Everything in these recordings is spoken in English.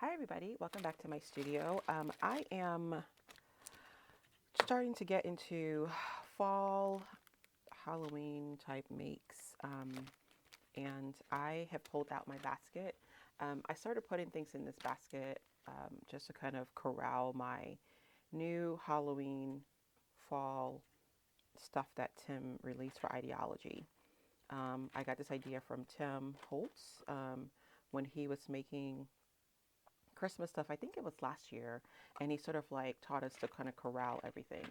Hi everybody, welcome back to my studio. I am starting to get into fall Halloween type makes, and I have pulled out my basket. I started putting things in this basket just to kind of corral my new Halloween fall stuff that Tim released for Ideology. I got this idea from Tim Holtz when he was making Christmas stuff. I think it was last year, and he sort of like taught us to kind of corral everything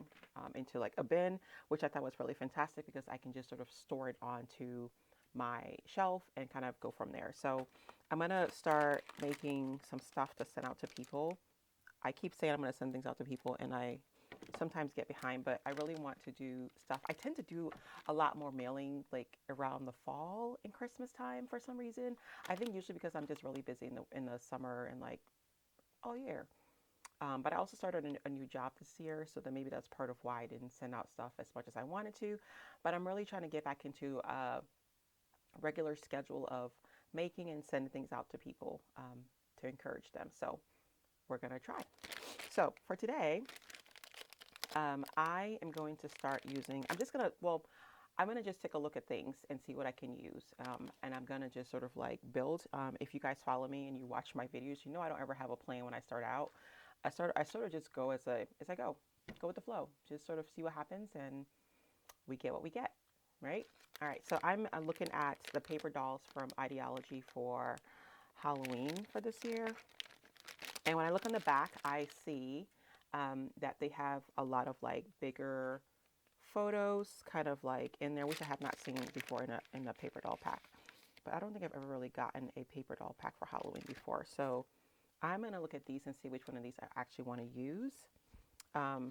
into like a bin, which I thought was really fantastic because I can just sort of store it onto my shelf and kind of go from there. So I'm gonna start making some stuff to send out to people. I keep saying I'm gonna send things out to people, and I sometimes get behind, but I really want to do stuff. I tend to do a lot more mailing like around the fall and Christmas time for some reason. I think usually because I'm just really busy in the summer and like all year. But I also started a new job this year, so then maybe that's part of why I didn't send out stuff as much as I wanted to. But I'm really trying to get back into a regular schedule of making and sending things out to people to encourage them. So we're going to try. So for today, I am going to start using, I'm going to just take a look at things and see what I can use. And I'm going to just sort of like build. If you guys follow me and you watch my videos, you know I don't ever have a plan when I start out. I sort of just go as I go with the flow. Just sort of see what happens and we get what we get, right? All right, so I'm looking at the paper dolls from Ideology for Halloween for this year. And when I look on the back, I see that they have a lot of like bigger photos kind of like in there, which I have not seen before in a paper doll pack. But I don't think I've ever really gotten a paper doll pack for Halloween before. So I'm going to look at these and see which one of these I actually want to use. Um,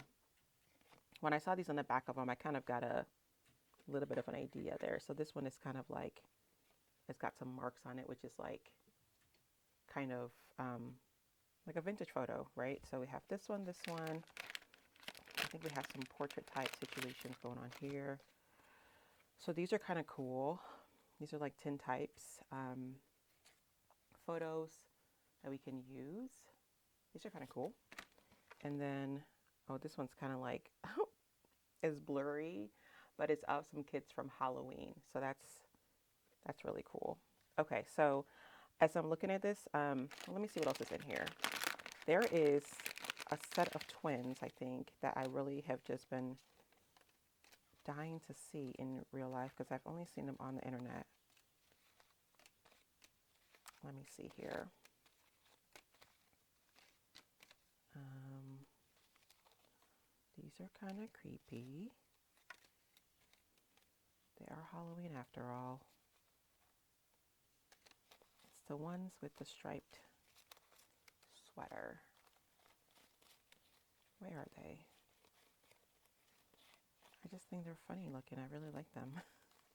when I saw these on the back of them, I kind of got a little bit of an idea there. So this one is kind of like, it's got some marks on it, which is kind of like a vintage photo, right? So we have this one, this one. I think we have some portrait type situations going on here. So these are kind of cool. These are like tin types, photos that we can use. These are kind of cool. And then, oh, this one's kind of like, is blurry, but it's of some kids from Halloween. So that's really cool. Okay, so as I'm looking at this, let me see what else is in here. There is a set of twins, I think, that I really have just been dying to see in real life because I've only seen them on the internet. Let me see here. These are kind of creepy. They are Halloween after all. It's the ones with the striped sweater. Where are they? I just think they're funny looking. I really like them.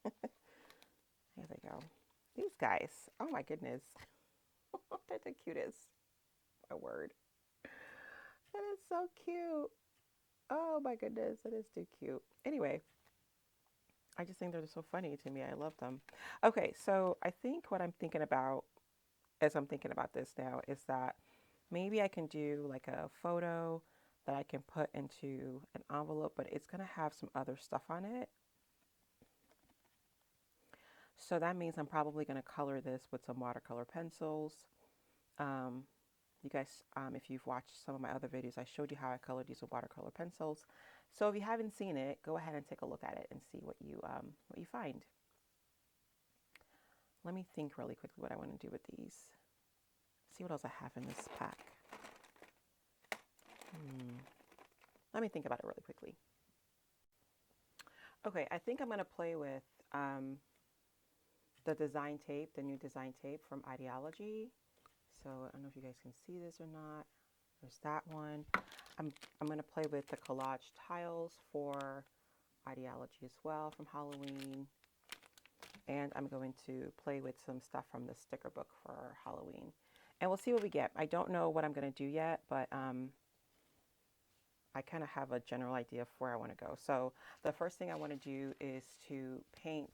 Here they go. These guys. Oh my goodness. They're the cutest. My word. That is so cute. Oh my goodness. That is too cute. Anyway, I just think they're so funny to me. I love them. Okay, so I think what I'm thinking about as I'm thinking about this now is that maybe I can do like a photo that I can put into an envelope, but it's going to have some other stuff on it. So that means I'm probably going to color this with some watercolor pencils. Um, you guys, if you've watched some of my other videos, I showed you how I colored these with watercolor pencils. So if you haven't seen it, go ahead and take a look at it and see what you find. Let me think really quickly what I want to do with these. See what else I have in this pack. Let me think about it really quickly. Okay, I think I'm going to play with the design tape, the new design tape from Ideology. So I don't know if you guys can see this or not. There's that one. I'm going to play with the collage tiles for Ideology as well from Halloween. And I'm going to play with some stuff from the sticker book for Halloween. And we'll see what we get. I don't know what I'm going to do yet, but I kind of have a general idea of where I want to go. So the first thing I want to do is to paint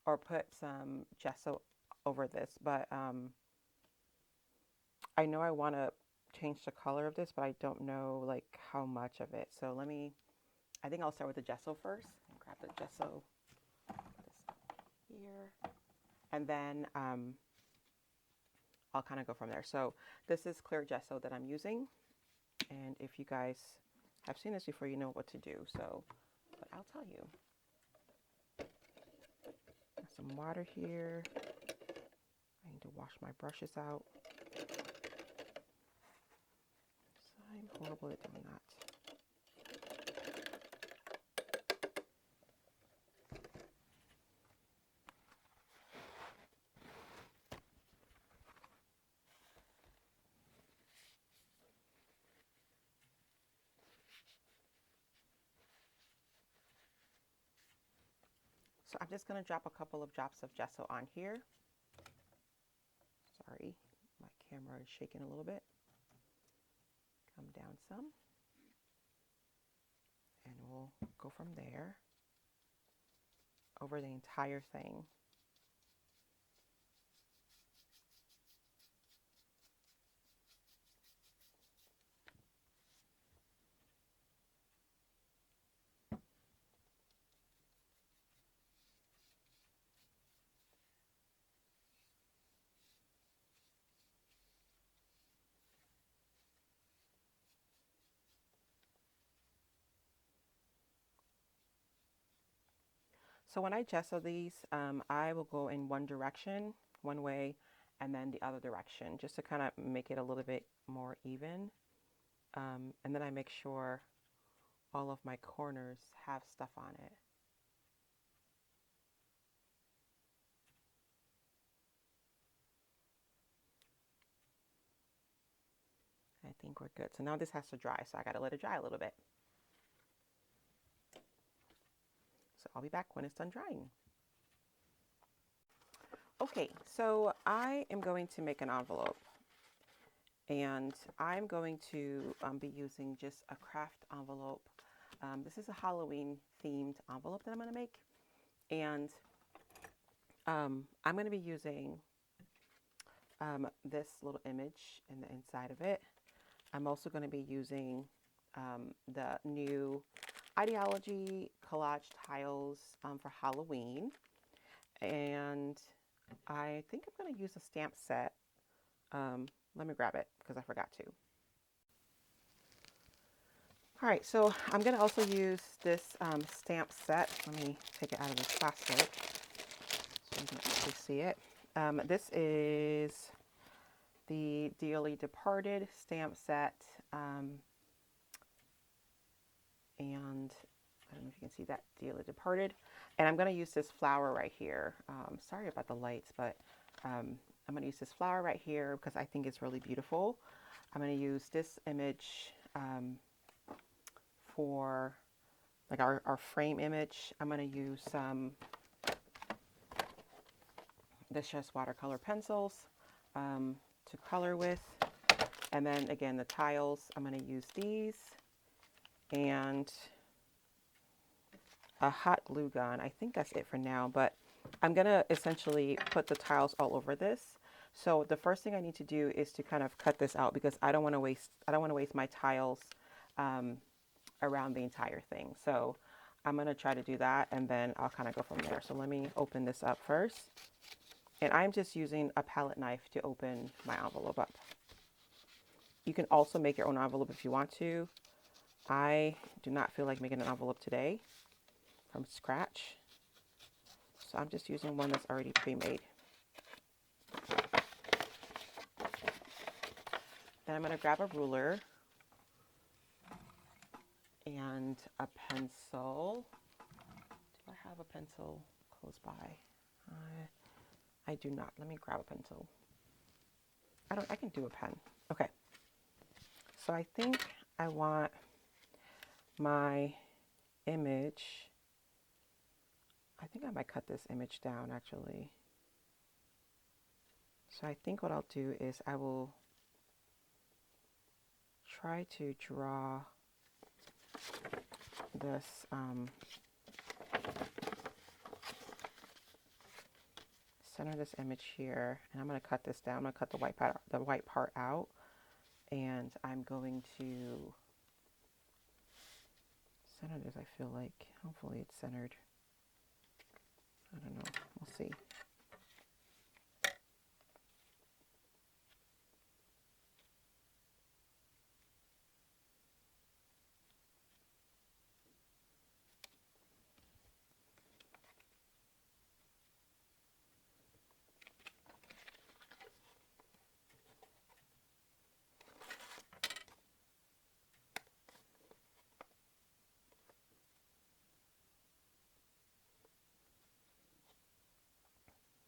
or put some gesso over this. But I know I want to change the color of this, but I don't know like how much of it. So I think I'll start with the gesso first. Grab the gesso this here, and then I'll kind of go from there. So this is clear gesso that I'm using, and if you guys have seen this before, you know what to do. So, but I'll tell you. Some water here. I need to wash my brushes out. So I'm horrible at doing that. So I'm just going to drop a couple of drops of gesso on here. Sorry, my camera is shaking a little bit. Come down some. And we'll go from there over the entire thing. So when I gesso these, I will go in one direction, one way, and then the other direction, just to kind of make it a little bit more even. And then I make sure all of my corners have stuff on it. I think we're good. So now this has to dry, so I got to let it dry a little bit. So I'll be back when it's done drying. Okay, so I am going to make an envelope, and I'm going to be using just a craft envelope. This is a Halloween themed envelope that I'm going to make, and I'm going to be using this little image in the inside of it. I'm also going to be using the new Ideology collage tiles for Halloween, and I think I'm going to use a stamp set. Let me grab it because I forgot to. All right, so I'm going to also use this stamp set. Let me take it out of this plastic so you can actually see it. This is the Dearly Departed stamp set. And I don't know if you can see that, Dearly Departed. And I'm going to use this flower right here. Sorry about the lights, but I'm going to use this flower right here because I think it's really beautiful. I'm going to use this image for like our frame image. I'm going to use some Distress watercolor pencils to color with. And then again, the tiles, I'm going to use these and a hot glue gun. I think that's it for now, but I'm going to essentially put the tiles all over this. So the first thing I need to do is to kind of cut this out because I don't want to waste my tiles around the entire thing. So I'm going to try to do that, and then I'll kind of go from there. So let me open this up first. And I'm just using a palette knife to open my envelope up. You can also make your own envelope if you want to. I do not feel like making an envelope today from scratch. So I'm just using one that's already pre-made. Then I'm going to grab a ruler and a pencil. Do I have a pencil close by? I do not. Let me grab a pencil. I can do a pen. Okay. So I think I want my image. I think I might cut this image down actually. So I think what I'll do is I will try to draw this center this image here, and I'm going to cut this down. I'm going to cut the white part out, and I'm going to center this. I feel like hopefully it's centered. I don't know. We'll see.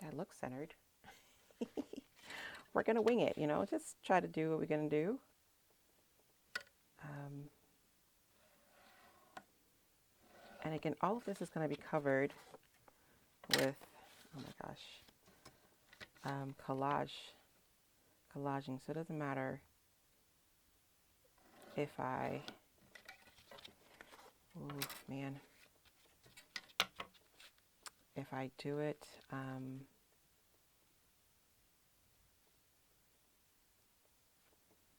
That looks centered. We're going to wing it, you know, just try to do what we're going to do. And again, all of this is going to be covered with, oh my gosh, collaging. So it doesn't matter if I, oh man, if I do it,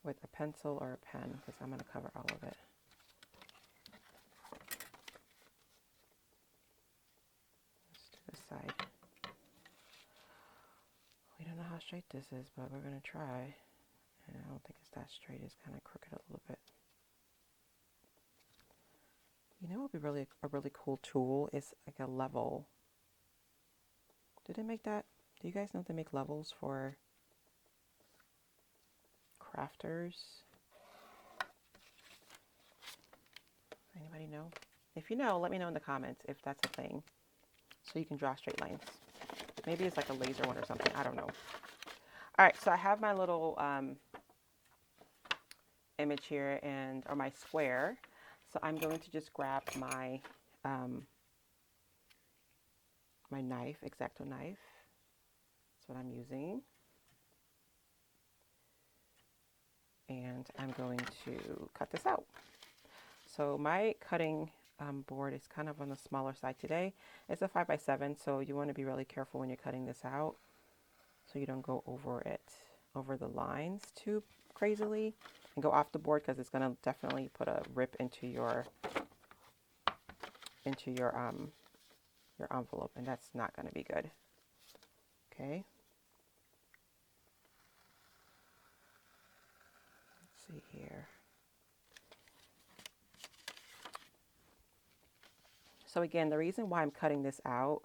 with a pencil or a pen, because I'm going to cover all of it. Let's do this side. We don't know how straight this is, but we're going to try. And I don't think it's that straight. It's kind of crooked a little bit. You know what would be really a really cool tool is like a level. Did they make that? Do you guys know if they make levels for crafters? Anybody know? If you know, let me know in the comments if that's a thing. So you can draw straight lines. Maybe it's like a laser one or something. I don't know. All right, so I have my little image here or my square. So I'm going to just grab my my knife, X-Acto knife. That's what I'm using. And I'm going to cut this out. So my cutting board is kind of on the smaller side today. It's a 5x7, so you want to be really careful when you're cutting this out so you don't go over the lines too crazily and go off the board, because it's going to definitely put a rip into your envelope, and that's not going to be good. Okay. Let's see here. So again, the reason why I'm cutting this out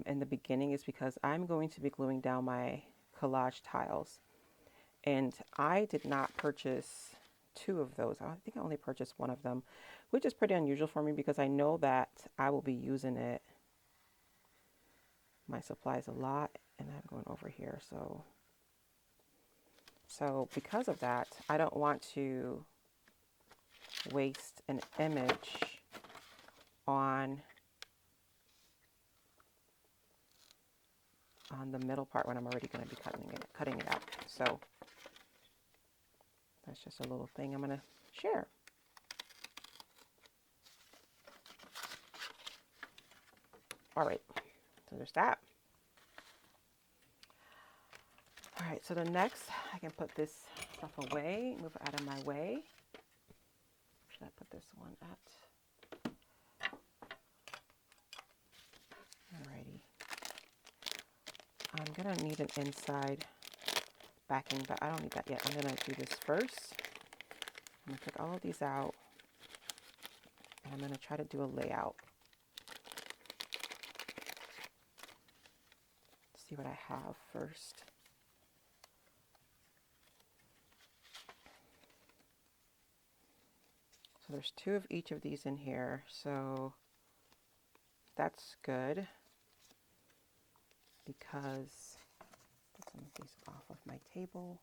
in the beginning is because I'm going to be gluing down my collage tiles. And I did not purchase 2 of those. I think I only purchased 1 of them, which is pretty unusual for me because I know that I will be using my supplies a lot. And I'm going over here. So because of that, I don't want to waste an image on the middle part when I'm already going to be cutting it out. So that's just a little thing I'm going to share. All right, so there's that. All right, so the next, I can put this stuff away, move it out of my way. Should I put this one at? Alrighty. I'm gonna need an inside backing, but I don't need that yet. I'm gonna do this first. I'm gonna take all of these out, and I'm gonna try to do a layout. See what I have first. So there's 2 of each of these in here, so that's good because put some of these off of my table.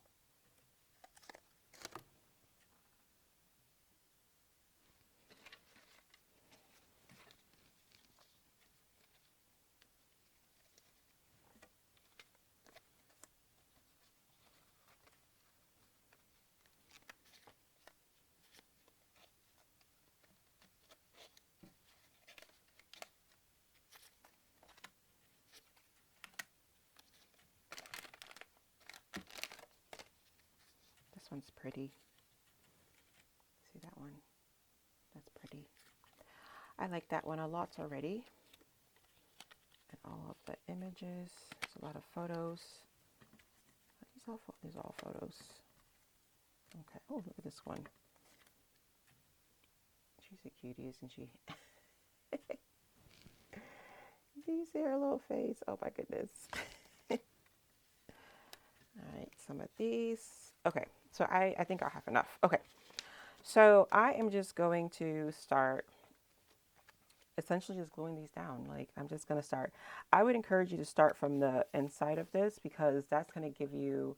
one's pretty. See that one? That's pretty. I like that one a lot already. And all of the images. There's a lot of photos. These are all photos. Okay. Oh, look at this one. She's a cutie, isn't she? Do you see her little face? Oh my goodness. All right, some of these. Okay, so I think I'll have enough. Okay, so I am just going to start essentially just gluing these down. Like, I'm just going to start. I would encourage you to start from the inside of this because that's going to give you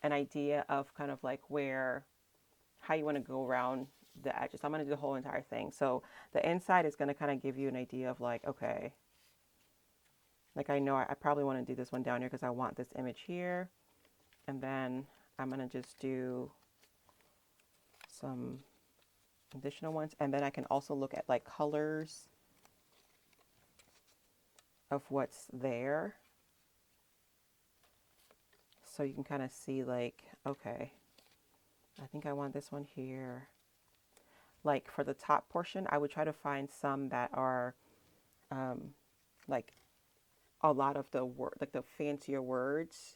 an idea of kind of like how you want to go around the edges. I'm going to do the whole entire thing. So the inside is going to kind of give you an idea of like, okay, like I know I probably want to do this one down here because I want this image here. And then I'm going to just do some additional ones. And then I can also look at like colors of what's there. So you can kind of see like, okay, I think I want this one here. Like for the top portion, I would try to find some that are like a lot of the like the fancier words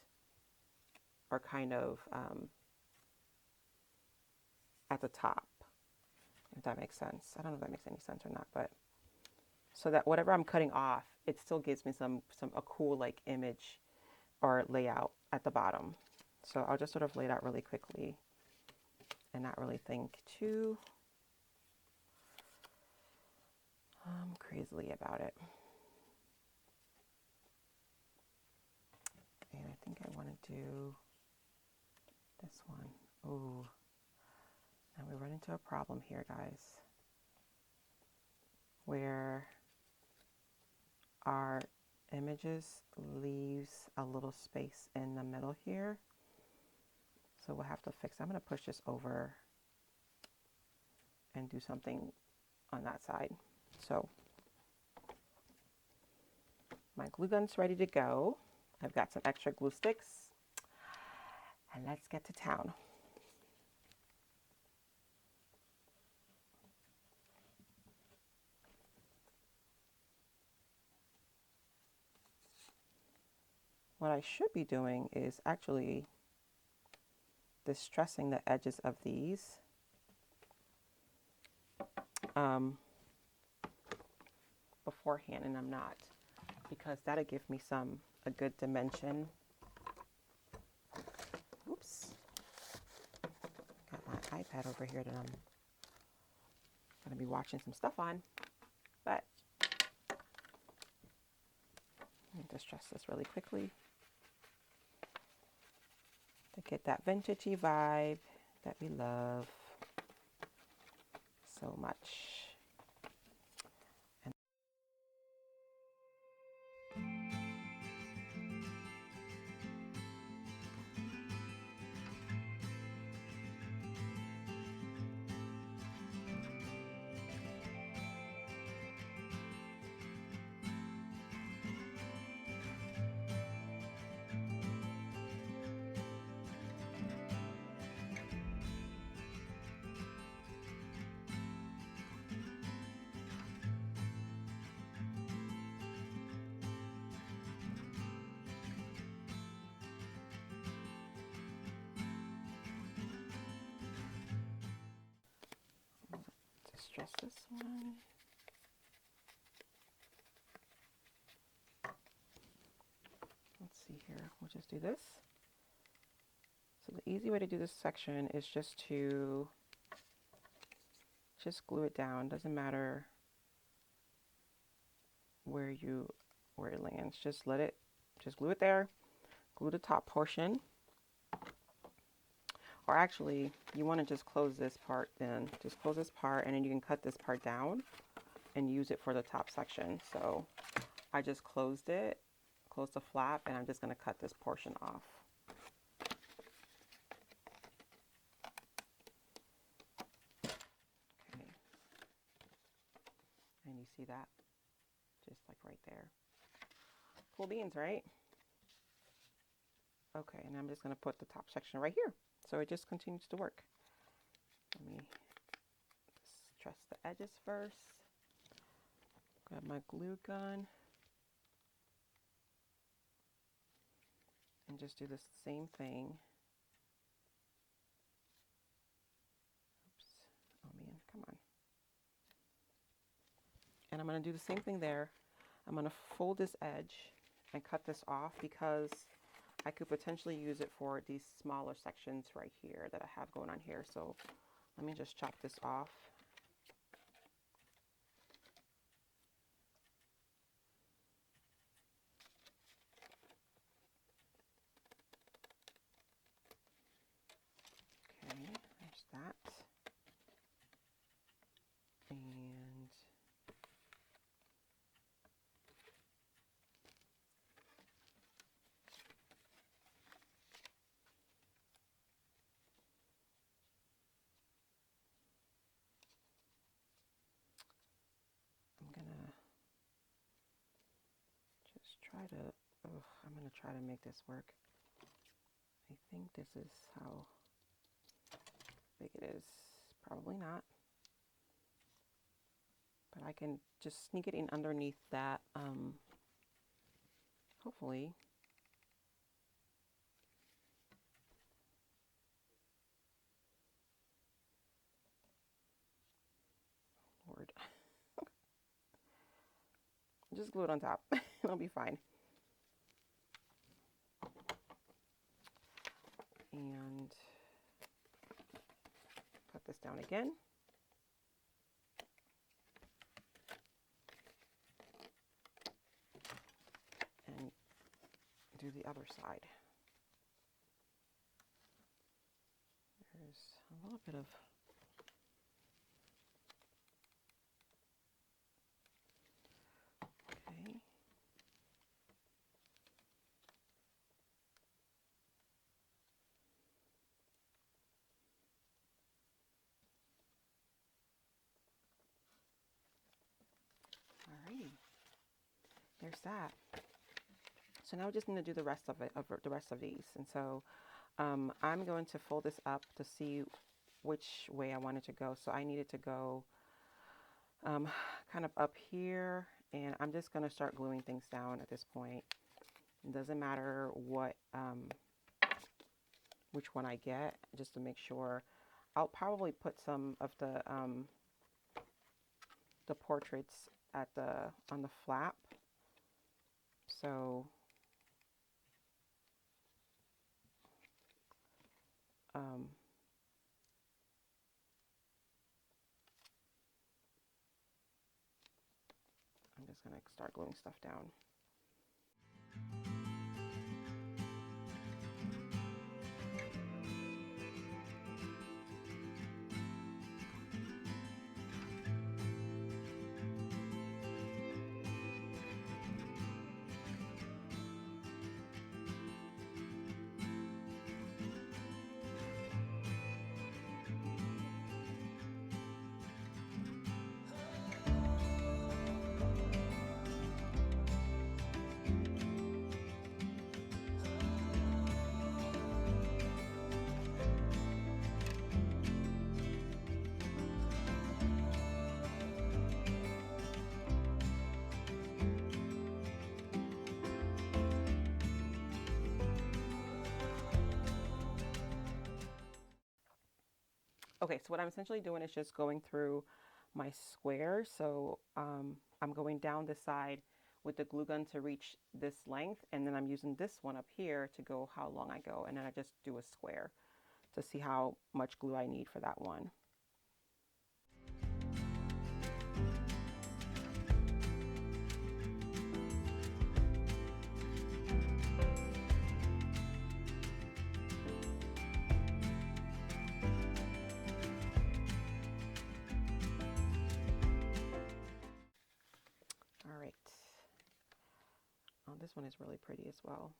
are kind of at the top, if that makes sense. I don't know if that makes any sense or not, but so that whatever I'm cutting off, it still gives me a cool like image or layout at the bottom. So I'll just sort of lay it out really quickly and not really think too crazily about it. And I think I want to do this one. Oh, now we run into a problem here, guys, where our images leaves a little space in the middle here. So we'll have to fix. I'm going to push this over and do something on that side. So my glue gun's ready to go. I've got some extra glue sticks, and let's get to town. What I should be doing is actually distressing the edges of these beforehand, and I'm not, because that'll give me a good dimension. Oops. Got my iPad over here that I'm going to be watching some stuff on, but let me distress this really quickly to get that vintagey vibe that we love so much. Distress this one. Let's see here. We'll just do this. So the easy way to do this section is just to glue it down. Doesn't matter where it lands. Just glue it there. Glue the top portion. Or actually, you want to just close this part then. Just close this part, and then you can cut this part down and use it for the top section. So I just closed the flap, and I'm just going to cut this portion off. Okay. And you see that? Just like right there. Cool beans, right? Okay, and I'm just going to put the top section right here. So it just continues to work. Let me stress the edges first. Grab my glue gun and just do the same thing. Oops. Oh man, come on. And I'm going to do the same thing there. I'm going to fold this edge and cut this off because I could potentially use it for these smaller sections right here that I have going on here. So let me just chop this off. Okay, there's that. And I'm gonna just try to, I'm gonna try to make this work. I think this is how big it is. Probably not. But I can just sneak it in underneath that, hopefully. Lord. Just glue it on top. It'll be fine. And put this down again. And do the other side. There's a little bit of okay. Alrighty. There's that. So now we just need to do the rest of it, the rest of these. And so I'm going to fold this up to see which way I want it to go. So I need it to go kind of up here, and I'm just going to start gluing things down at this point. It doesn't matter what which one I get, just to make sure. I'll probably put some of the portraits at on the flap. So I'm just going to start gluing stuff down. Okay, so what I'm essentially doing is just going through my square. So I'm going down this side with the glue gun to reach this length, and then I'm using this one up here to go how long I go, and then I just do a square to see how much glue I need for that one. This one is really pretty as well.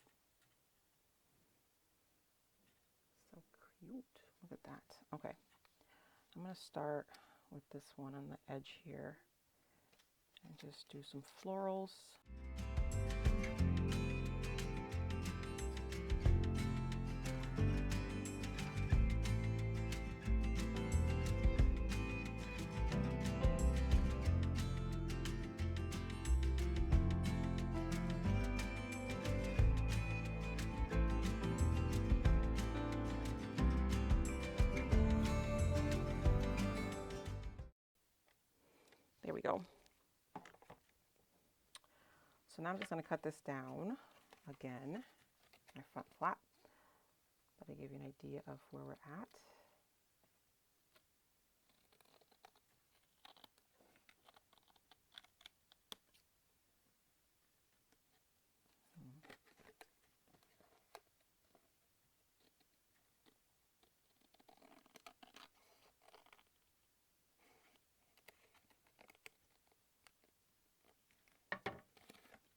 So cute. Look at that. Okay. I'm going to start with this one on the edge here and just do some florals. go. So now I'm just going to cut this down again, my front flap, but to give you an idea of where we're at.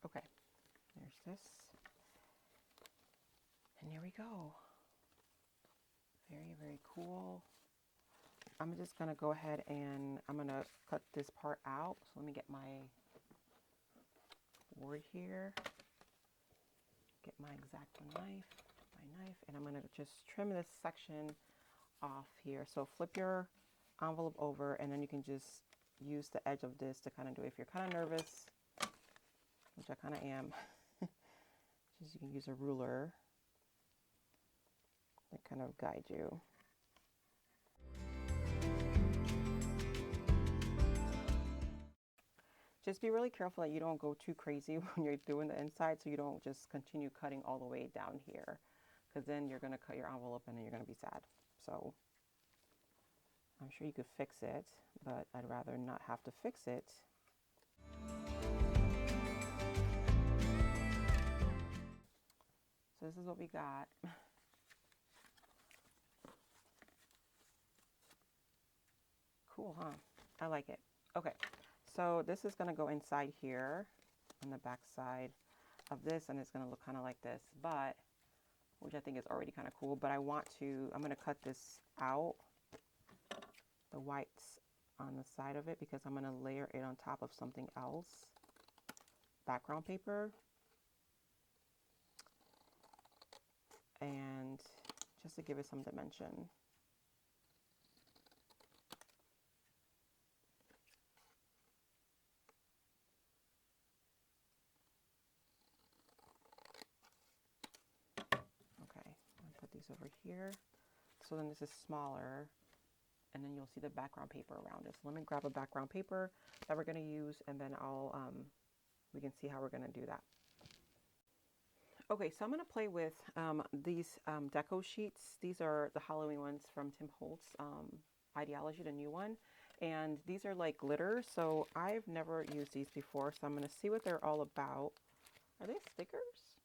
Okay, there's this. And here we go. Very, very cool. I'm just going to go ahead and I'm going to cut this part out. So let me get my board here. Get my X-Acto knife, and I'm going to just trim this section off here. So flip your envelope over, and then you can just use the edge of this to kind of do it. If you're kind of nervous, which I kind of am, just you can use a ruler to kind of guide you. Just be really careful that you don't go too crazy when you're doing the inside, so you don't just continue cutting all the way down here, because then you're going to cut your envelope and then you're going to be sad. So I'm sure you could fix it, but I'd rather not have to fix it. So this is what we got. Cool, huh? I like it. Okay, so this is going to go inside here on the back side of this, and it's going to look kind of like this, but which I think is already kind of cool. But I'm going to cut this out, the whites on the side of it, because I'm going to layer it on top of something else, background paper, and just to give it some dimension. Okay, I'll put these over here. So then this is smaller, and then you'll see the background paper around it. So let me grab a background paper that we're going to use, and then we can see how we're going to do that. Okay, so I'm going to play with these deco sheets. These are the Halloween ones from Tim Holtz, Ideology, the new one. And these are like glitter, so I've never used these before, so I'm going to see what they're all about. Are they stickers?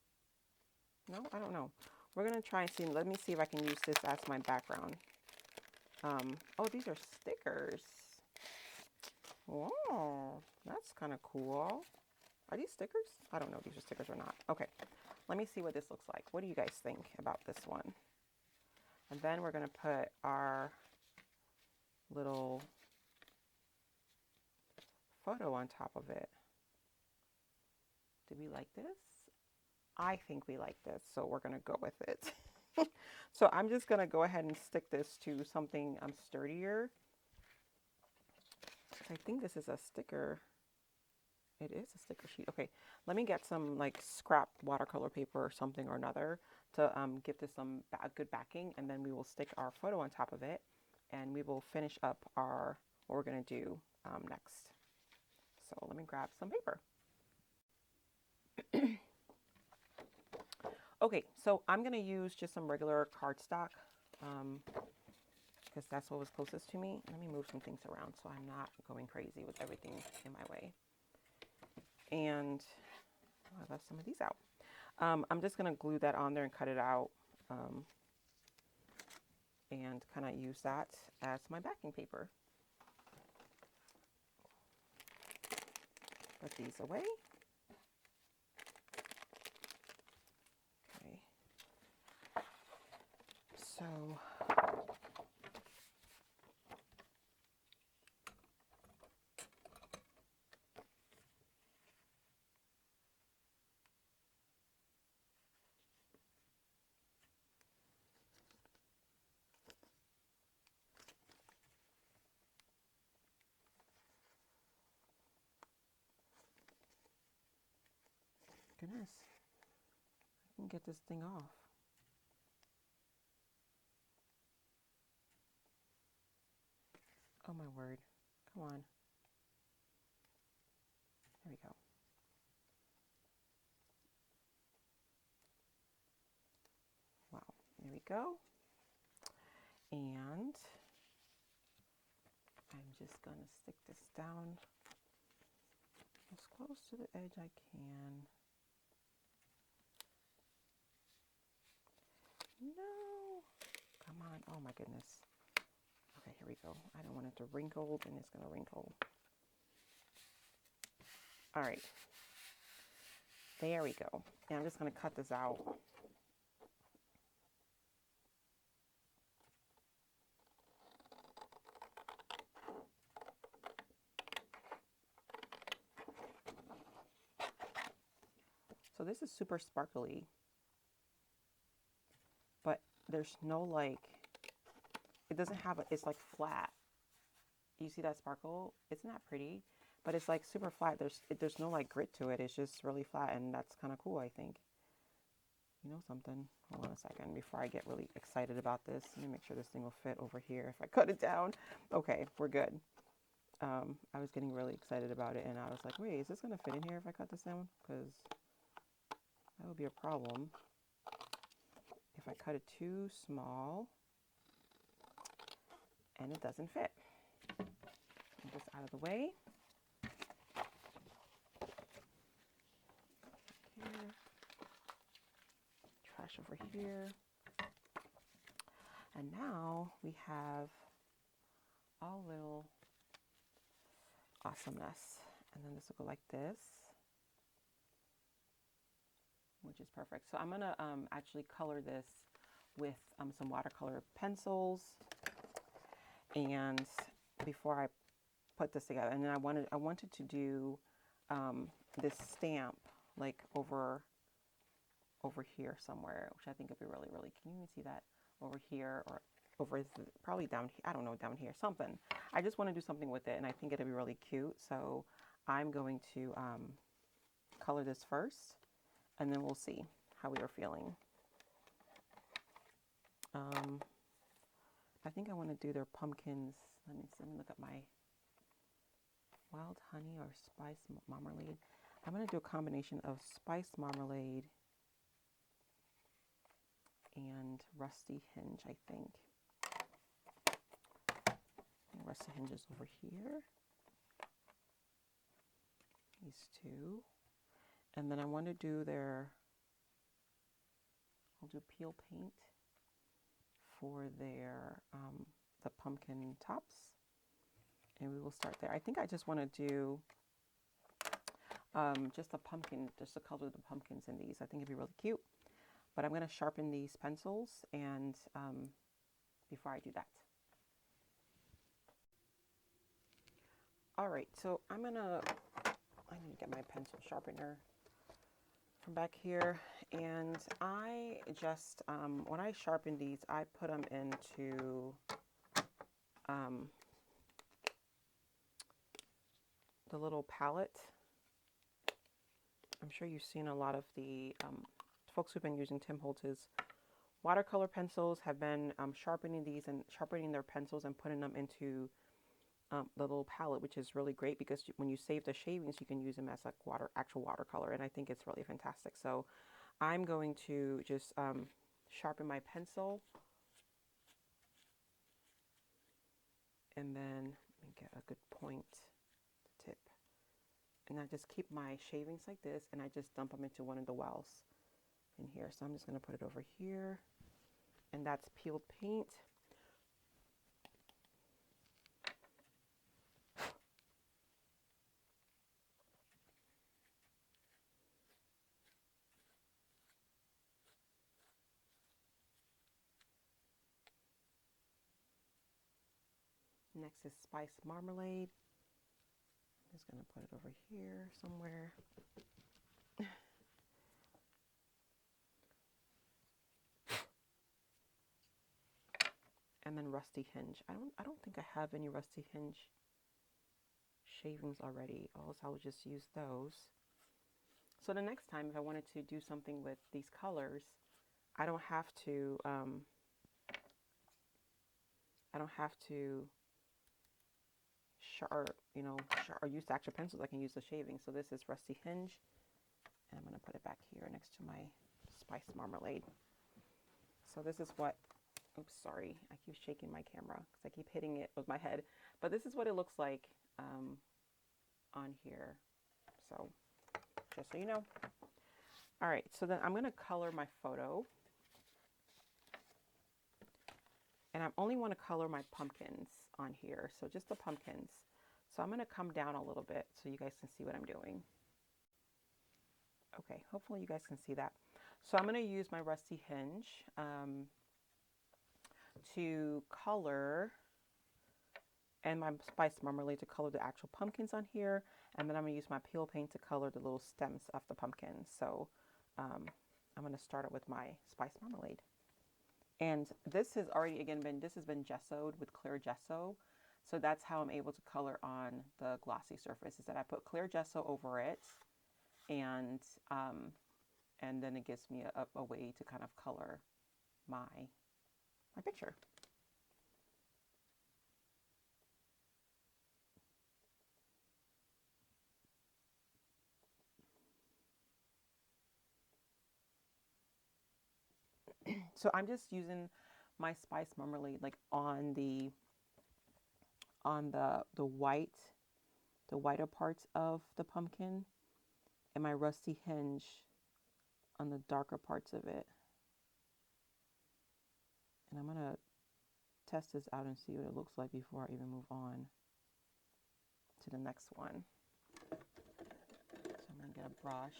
No, I don't know. We're going to try and see. Let me see if I can use this as my background. Oh, these are stickers. Whoa, that's kind of cool. Are these stickers? I don't know if these are stickers or not. Okay, let me see what this looks like. What do you guys think about this one? And then we're going to put our little photo on top of it. Do we like this? I think we like this, so we're going to go with it. So I'm just going to go ahead and stick this to something sturdier. I think this is a sticker. It is a sticker sheet. Okay, let me get some like scrap watercolor paper or something or another to give this some good backing, and then we will stick our photo on top of it, and we will finish up what we're going to do next. So let me grab some paper. Okay, so I'm going to use just some regular cardstock because that's what was closest to me. Let me move some things around so I'm not going crazy with everything in my way. And I left some of these out. I'm just going to glue that on there and cut it out and kind of use that as my backing paper. Put these away. Okay. So goodness, I can get this thing off. Oh my word, come on. There we go. Wow, there we go. And I'm just going to stick this down as close to the edge I can. No, come on. Oh my goodness. Okay, here we go. I don't want it to wrinkle, and it's going to wrinkle. All right. There we go. And I'm just going to cut this out. So this is super sparkly, but there's no like, it doesn't have a, it's like flat. You see that sparkle? It's not pretty, but it's like super flat. There's no like grit to it. It's just really flat, and that's kind of cool, I think. You know something? Hold on a second before I get really excited about this. Let me make sure this thing will fit over here if I cut it down. Okay, we're good. I was getting really excited about it, and I was like, wait, is this going to fit in here if I cut this down? Because that would be a problem if I cut it too small and it doesn't fit. Get this out of the way. Here. Trash over here. And now we have our little awesomeness. And then this will go like this, which is perfect. So I'm going to actually color this with some watercolor pencils. And before I put this together, and then I wanted to do this stamp like over here somewhere, which I think would be really, really, can you even see that? Over here, or over probably down here, I don't know, down here, something. I just want to do something with it, and I think it'll be really cute. So I'm going to color this first, and then we'll see how we are feeling. I think I want to do their pumpkins. Let me look at my wild honey or spice marmalade. I'm going to do a combination of spice marmalade and rusty hinge, I think. And rusty hinge is over here. These two. And then I want to do I'll do peel paint for their, the pumpkin tops. And we will start there. I think I just want to do just the color of the pumpkins in these. I think it'd be really cute. But I'm going to sharpen these pencils and before I do that. All right, so I need to get my pencil sharpener from back here. And I just, when I sharpen these, I put them into the little palette. I'm sure you've seen a lot of the folks who've been using Tim Holtz's watercolor pencils have been sharpening these and sharpening their pencils and putting them into the little palette, which is really great because when you save the shavings, you can use them as like actual watercolor, and I think it's really fantastic. So I'm going to just sharpen my pencil, and then let me get a good point tip. And I just keep my shavings like this, and I just dump them into one of the wells in here. So I'm just going to put it over here, and that's peeled paint. Next is spice marmalade. I'm just going to put it over here somewhere. And then rusty hinge. I don't think I have any rusty hinge shavings already, or else I would just use those. So the next time if I wanted to do something with these colors, I don't have to sharp, or use extra pencils, I can use the shaving. So this is Rusty Hinge, and I'm going to put it back here next to my spice marmalade. So this is what, oops, sorry, I keep shaking my camera because I keep hitting it with my head. But this is what it looks like on here. So just so you know. All right, so then I'm going to color my photo. And I only want to color my pumpkins on here, so just the pumpkins. So I'm going to come down a little bit so you guys can see what I'm doing. Okay, hopefully you guys can see that. So I'm going to use my Rusty Hinge to color, and my spice marmalade to color the actual pumpkins on here. And then I'm going to use my peel paint to color the little stems of the pumpkins. So I'm going to start it with my spice marmalade. And this has already, again, this has been gessoed with clear gesso. So that's how I'm able to color on the glossy surface, is that I put clear gesso over it. And then it gives me a way to kind of color my picture. So I'm just using my spice marmalade like on the whiter parts of the pumpkin, and my Rusty Hinge on the darker parts of it. And I'm gonna test this out and see what it looks like before I even move on to the next one. So I'm gonna get a brush.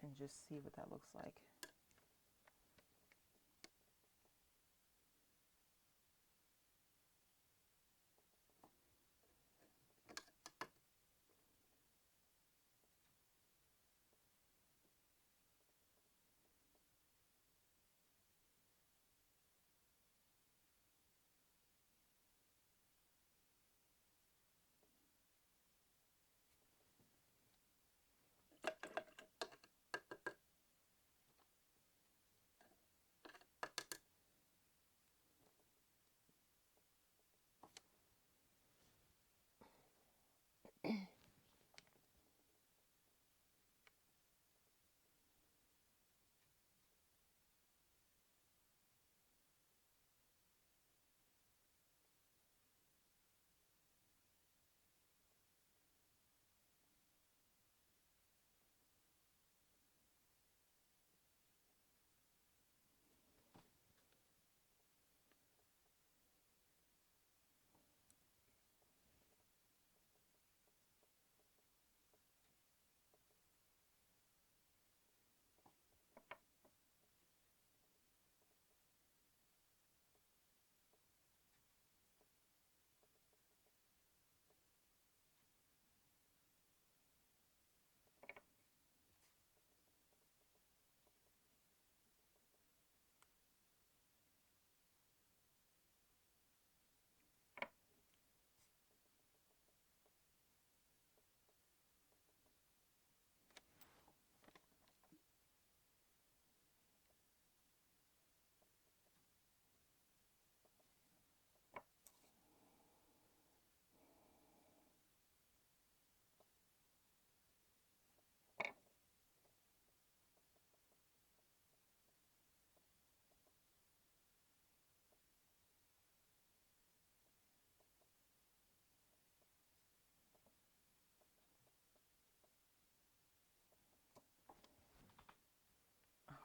And just see what that looks like.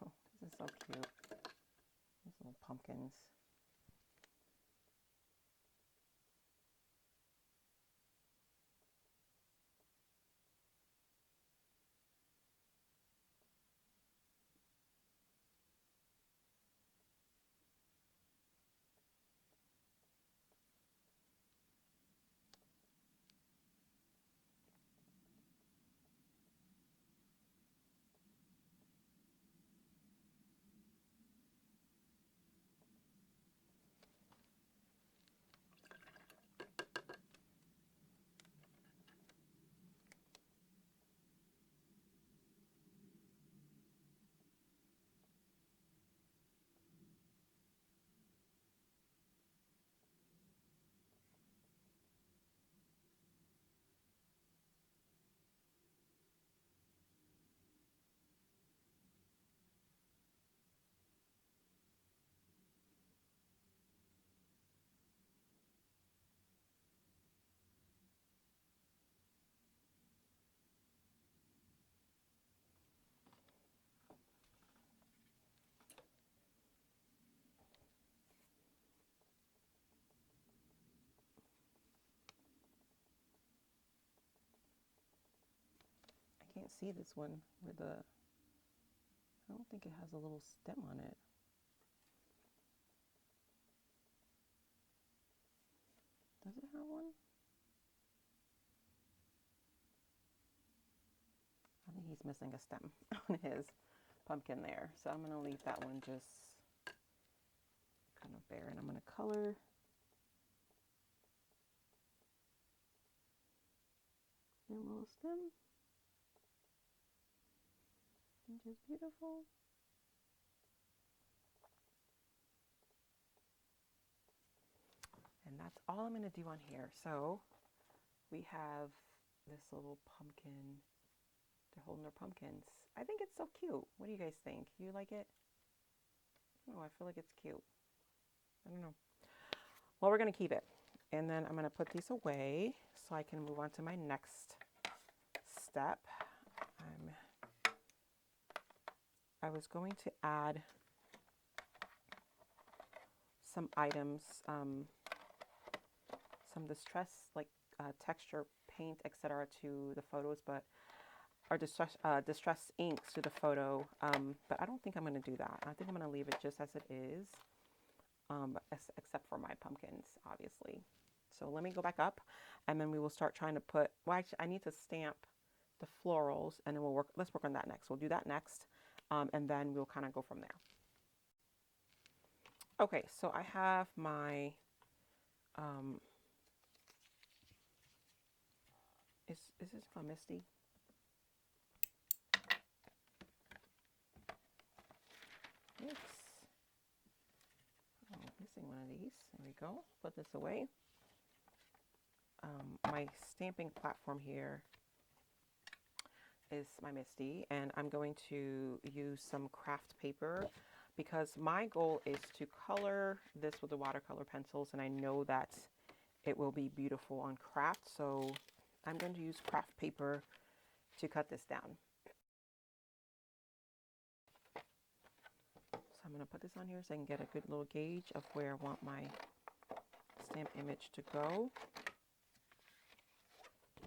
Oh, this is so cute. These little pumpkins. can't see this one with the, I don't think it has a little stem on it. Does it have one? I think he's missing a stem on his pumpkin there. So I'm going to leave that one just kind of bare, and I'm going to color the little stem, which is beautiful. And that's all I'm going to do on here. So we have this little pumpkin. They're holding their pumpkins. I think it's so cute. What do you guys think? You like it? Oh, I feel like it's cute. I don't know. Well, we're going to keep it. And then I'm going to put these away so I can move on to my next step. I was going to add some items, some distress, like texture paint, etc. to the photos, but or distress inks to the photo, but I don't think I'm going to do that. I think I'm going to leave it just as it is, except for my pumpkins, obviously. So let me go back up, and then we will start trying to put, well, actually, I need to stamp the florals, and then let's work on that next. We'll do that next, and then we'll kind of go from there. Okay, so I have my, is this from Misty? Oops. Oh, missing one of these. There we go. Put this away. My stamping platform here is my Misty, and I'm going to use some craft paper because my goal is to color this with the watercolor pencils, and I know that it will be beautiful on craft, so I'm going to use craft paper to cut this down. So I'm going to put this on here so I can get a good little gauge of where I want my stamp image to go.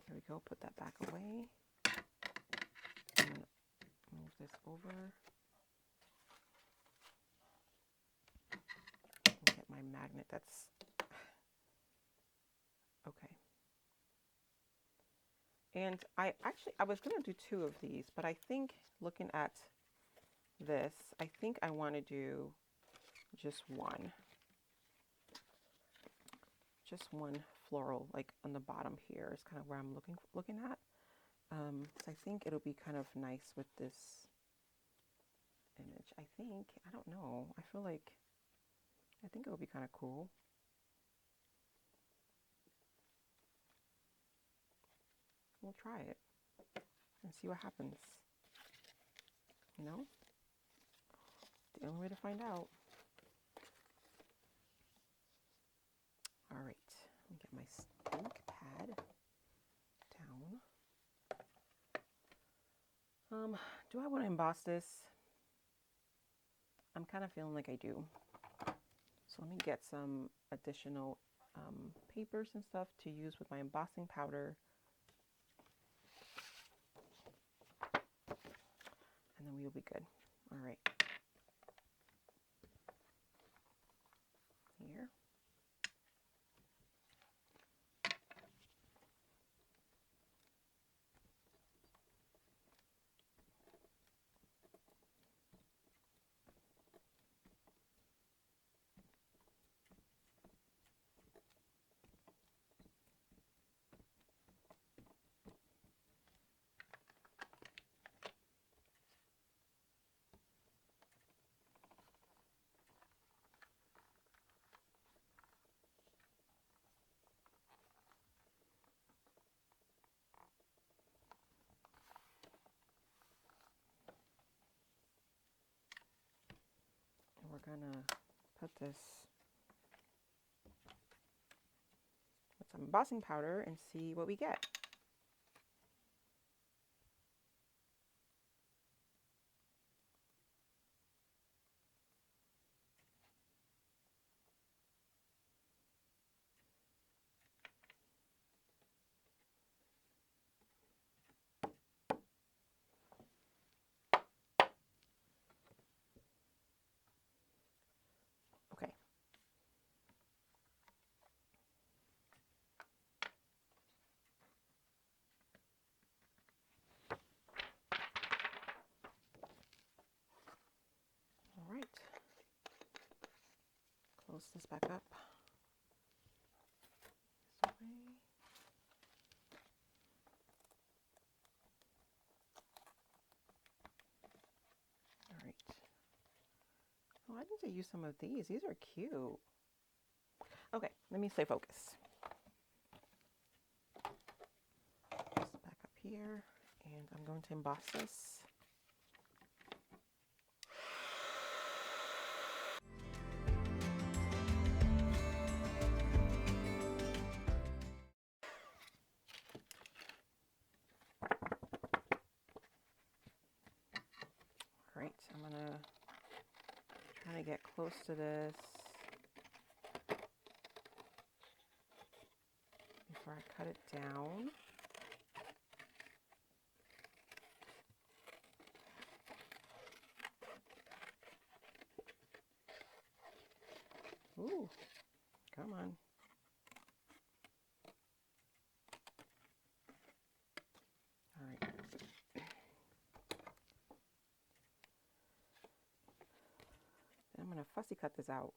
There we go, put that back away. I'm going to move this over. Get my magnet, that's okay. And I was going to do 2 of these, but I think looking at this, I think I want to do just one. Just one floral, like on the bottom here is kind of where I'm looking at. So I think it'll be kind of nice with this image. I don't know. I think it'll be kind of cool. We'll try it and see what happens. You know? The only way to find out. All right, let me get my ink pad down. Do I want to emboss this? I'm kind of feeling like I do. So let me get some additional papers and stuff to use with my embossing powder. And then we'll be good. All right. Here. We're gonna put this with some embossing powder and see what we get. close this back up. This way. All right. Oh, I need to use some of these. These are cute. Okay, let me stay focused. This back up here, and I'm going to emboss this. All right, I'm gonna try to get close to this before I cut it down. Ooh, come on. All right. I'm going to fussy cut this out.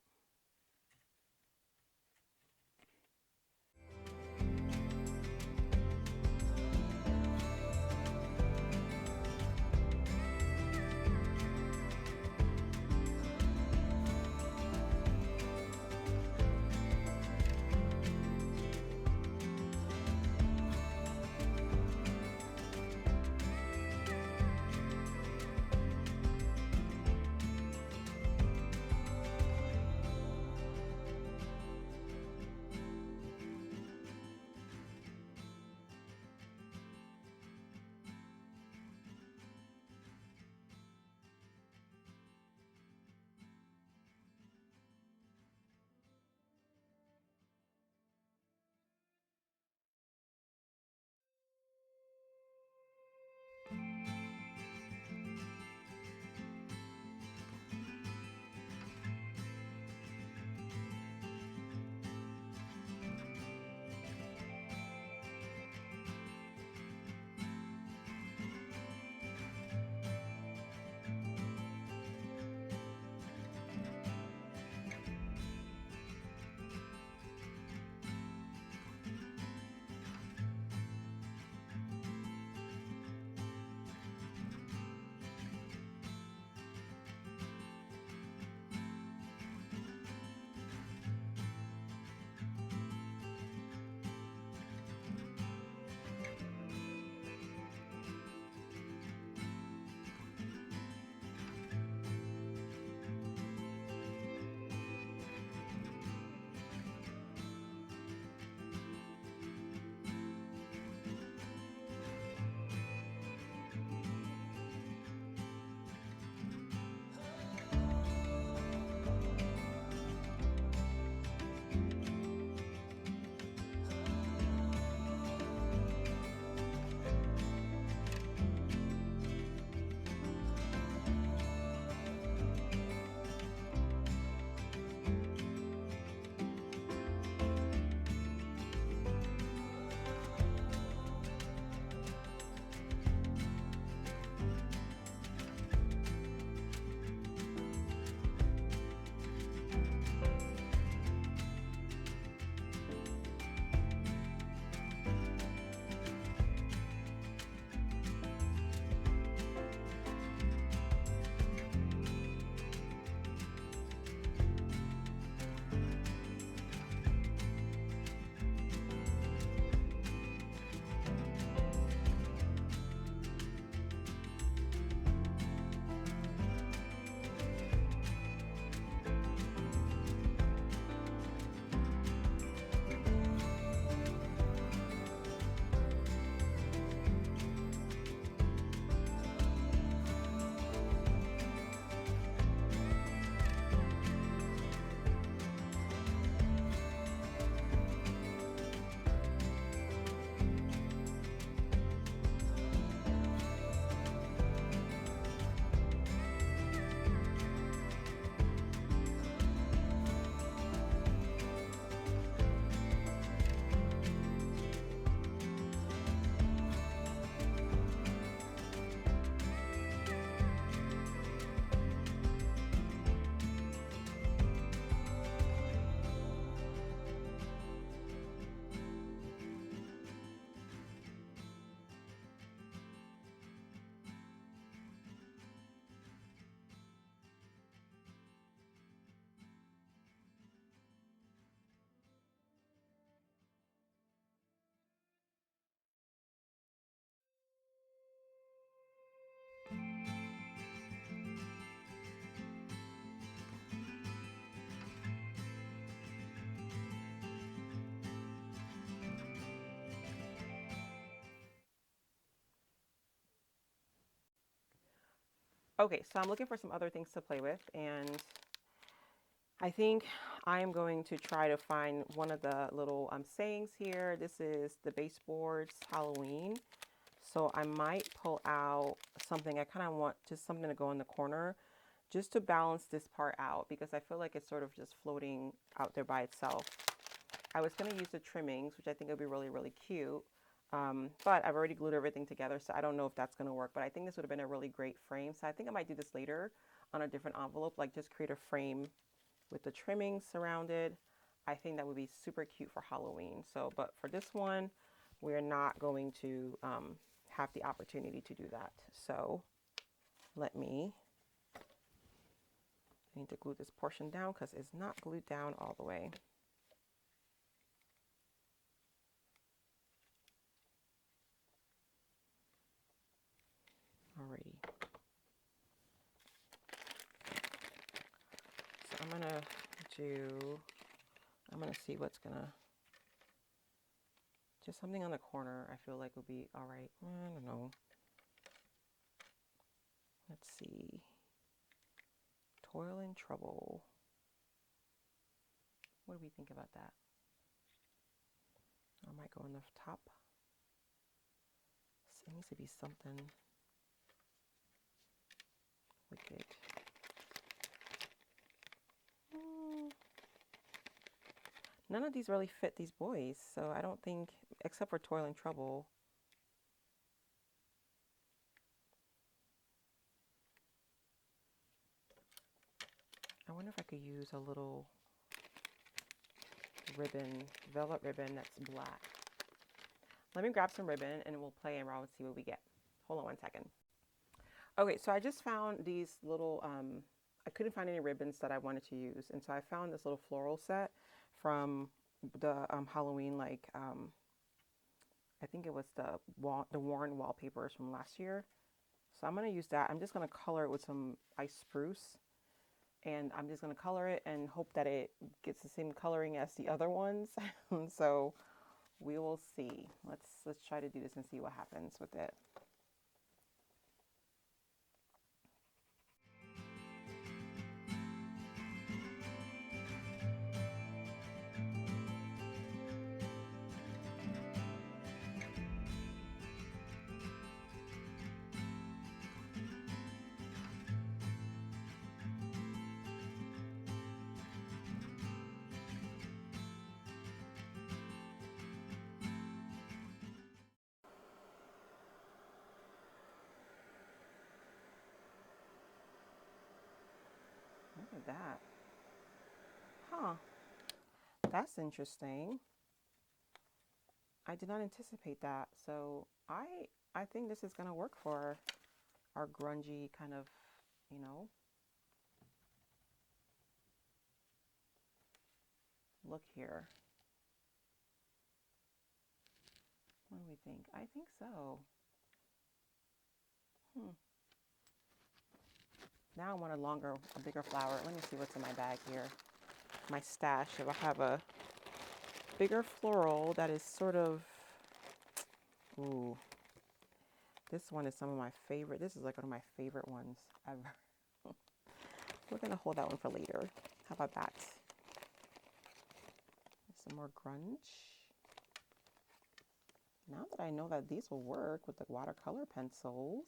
Okay, so I'm looking for some other things to play with, and I think I am going to try to find one of the little sayings here. This is the baseboards Halloween. So I might pull out something. I kind of want just something to go in the corner just to balance this part out because I feel like it's sort of just floating out there by itself. I was going to use the trimmings, which I think would be really, really cute. But I've already glued everything together, so I don't know if that's going to work. But I think this would have been a really great frame. So I think I might do this later on a different envelope, like just create a frame with the trimmings surrounded. I think that would be super cute for Halloween. So, but for this one, we're not going to have the opportunity to do that. So I need to glue this portion down because it's not glued down all the way. Alrighty. So I'm gonna see what's gonna, just something on the corner I feel like would be all right. I don't know. Let's see. Toil and trouble. What do we think about that? I might go on the top. It needs to be something wicked. None of these really fit these boys, so I don't think, except for Toil and Trouble. I wonder if I could use a little ribbon, velvet ribbon that's black. Let me grab some ribbon and we'll play around and see what we get. Hold on one second. Okay, so I just found these little, I couldn't find any ribbons that I wanted to use. And so I found this little floral set from the Halloween, like, I think it was the Warren wallpapers from last year. So I'm going to use that. I'm just going to color it with some ice spruce. And I'm just going to color it and hope that it gets the same coloring as the other ones. So we will see. Let's try to do this and see what happens with it. Look at that. Huh. That's interesting. I did not anticipate that. So I think this is going to work for our grungy kind of, you know, look here. What do we think? I think so. Now I want a bigger flower. Let me see what's in my bag here. My stash. If I have a bigger floral that is sort of, ooh, this one is some of my favorite. This is like one of my favorite ones ever. We're going to hold that one for later. How about that? Some more grunge. Now that I know that these will work with the watercolor pencils,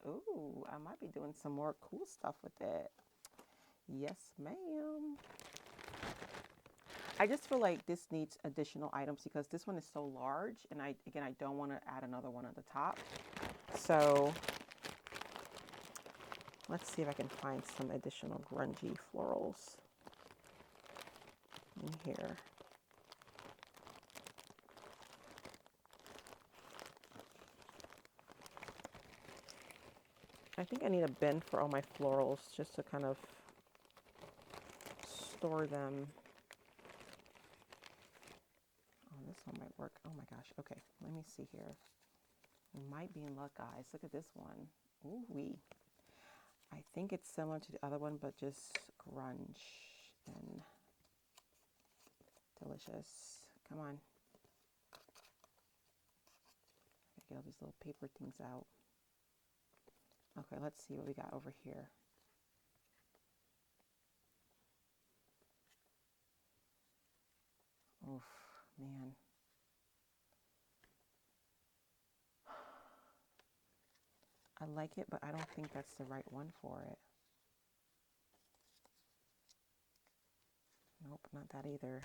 ooh, I might be doing some more cool stuff with it. Yes, ma'am. I just feel like this needs additional items because this one is so large, and I don't want to add another one at the top. So let's see if I can find some additional grungy florals in here. I think I need a bin for all my florals just to kind of store them. Oh, this one might work. Oh my gosh. Okay, let me see here. We might be in luck, guys. Look at this one. Ooh wee. I think it's similar to the other one, but just grunge and delicious. Come on. Get all these little paper things out. Okay, let's see what we got over here. Oof, man. I like it, but I don't think that's the right one for it. Nope, not that either.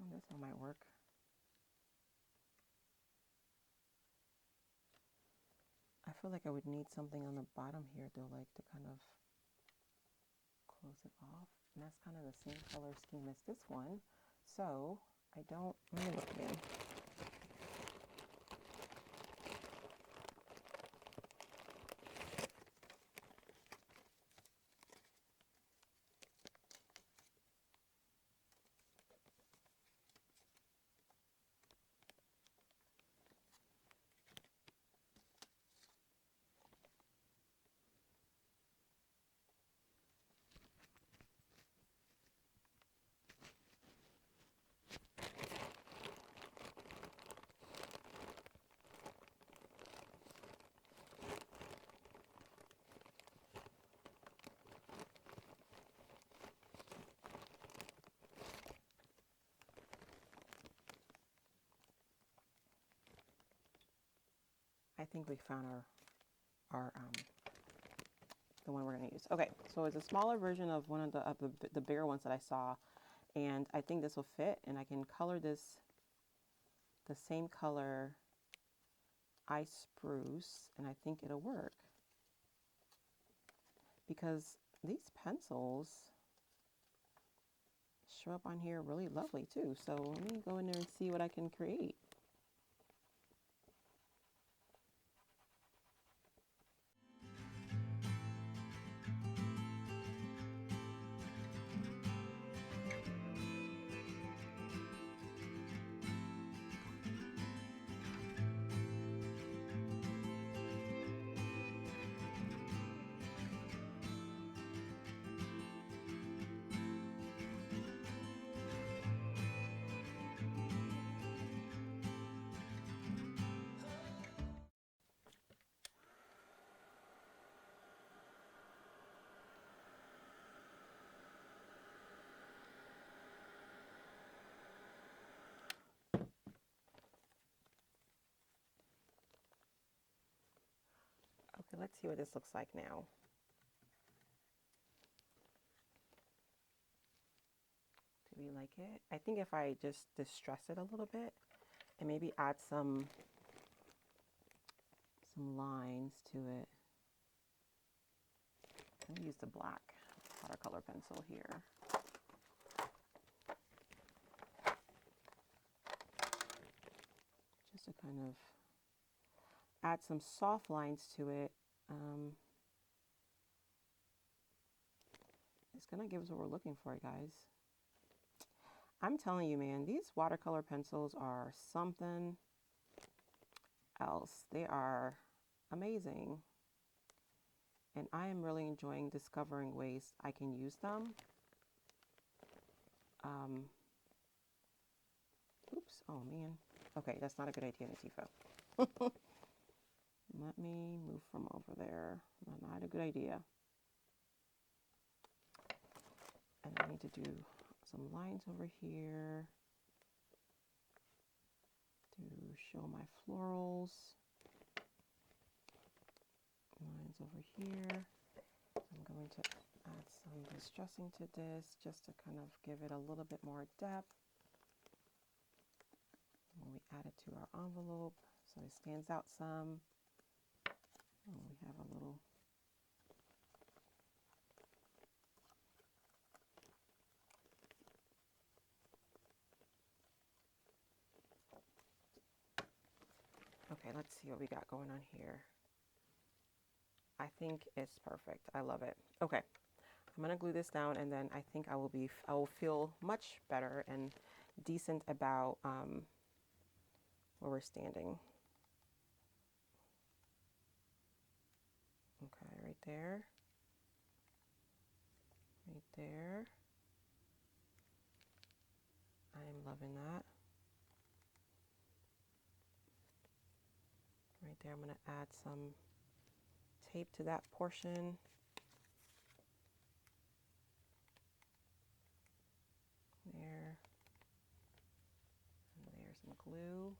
Oh, this one might work. I feel like I would need something on the bottom here though, like to kind of close it off. And that's kind of the same color scheme as this one. So let me look again. I think we found our the one we're going to use. Okay, so it's a smaller version of one of the bigger ones that I saw, and I think this will fit, and I can color this the same color ice spruce, and I think it'll work because these pencils show up on here really lovely too. So let me go in there and see what I can create. Okay, let's see what this looks like now. Do we like it? I think if I just distress it a little bit and maybe add some lines to it. Let me use the black watercolor pencil here. Just to kind of add some soft lines to it. It's gonna give us what we're looking for, guys. I'm telling you, man, these watercolor pencils are something else. They are amazing. And I am really enjoying discovering ways I can use them. Oops, oh man. Okay, that's not a good idea, Natifo. Let me move from over there. Not a good idea. And I need to do some lines over here to show my florals. Lines over here. I'm going to add some distressing to this just to kind of give it a little bit more depth. When we add it to our envelope, so it stands out some. And we have a little okay, let's see what we got going on here. I think it's perfect. I love it. Okay, I'm gonna glue this down, and then I think I will feel much better and decent about where we're standing. Okay, right there, right there. Loving that. Right there, I'm going to add some tape to that portion. There. And there's some glue.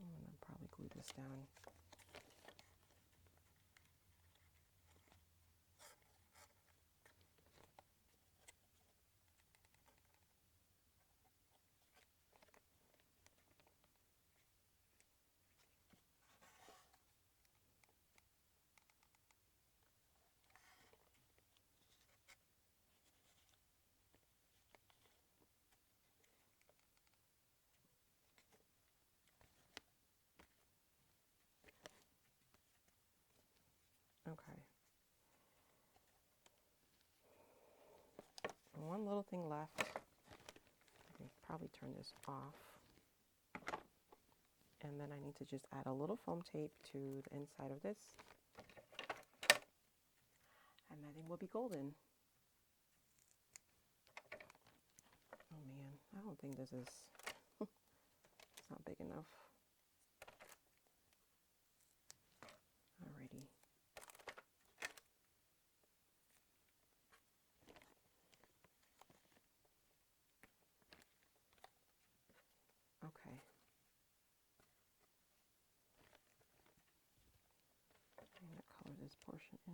I'm going to probably glue this down. Okay. One little thing left. I can probably turn this off. And then I need to just add a little foam tape to the inside of this. And that thing will be golden. Oh man, I don't think this is, it's not big enough. Alrighty. Okay. I'm going to color this portion in.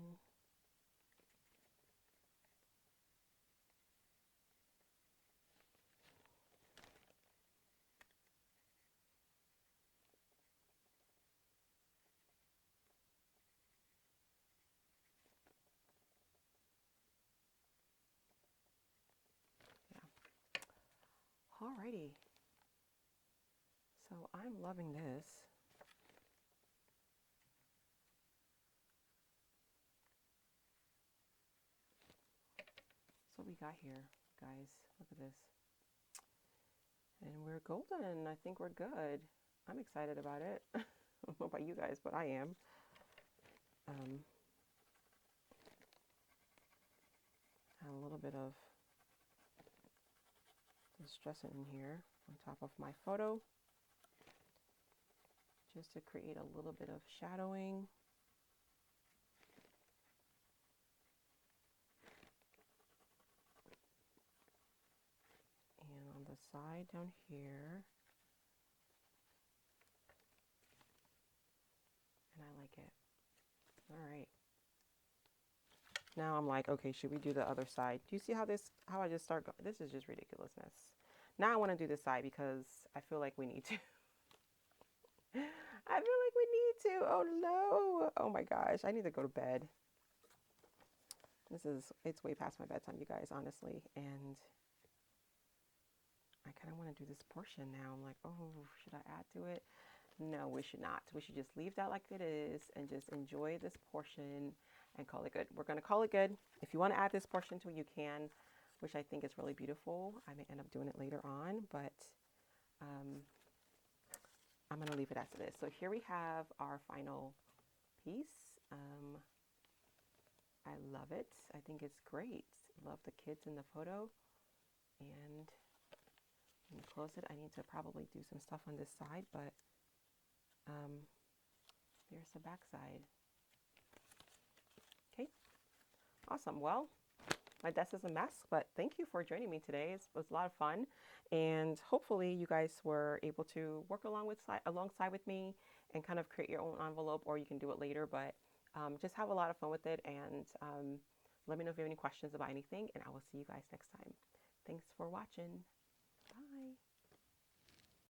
Yeah. Alrighty. So I'm loving this. So what we got here, guys. Look at this. And we're golden. I think we're good. I'm excited about it. I don't know about you guys, but I am. Add a little bit of distressant in here on top of my photo, just to create a little bit of shadowing. And on the side down here, and I like it. All right. Now I'm like, okay, should we do the other side? Do you see how I just start going? This is just ridiculousness. Now I want to do this side because I feel like we need to. I feel like we need to. Oh no. Oh my gosh. I need to go to bed. It's way past my bedtime, you guys, honestly. And I kind of want to do this portion now. I'm like, oh, should I add to it? No, we should not. We should just leave that like it is and just enjoy this portion and call it good. We're going to call it good. If you want to add this portion to it, you can, which I think is really beautiful. I may end up doing it later on, but I'm going to leave it as it is. So here we have our final piece. I love it. I think it's great. Love the kids in the photo. And I'm going to close it. I need to probably do some stuff on this side, but there's the back side. Okay, awesome. Well, my desk is a mess, but thank you for joining me today. It was a lot of fun, and hopefully you guys were able to work alongside with me and kind of create your own envelope, or you can do it later, but just have a lot of fun with it, and let me know if you have any questions about anything, and I will see you guys next time. Thanks for watching. Bye.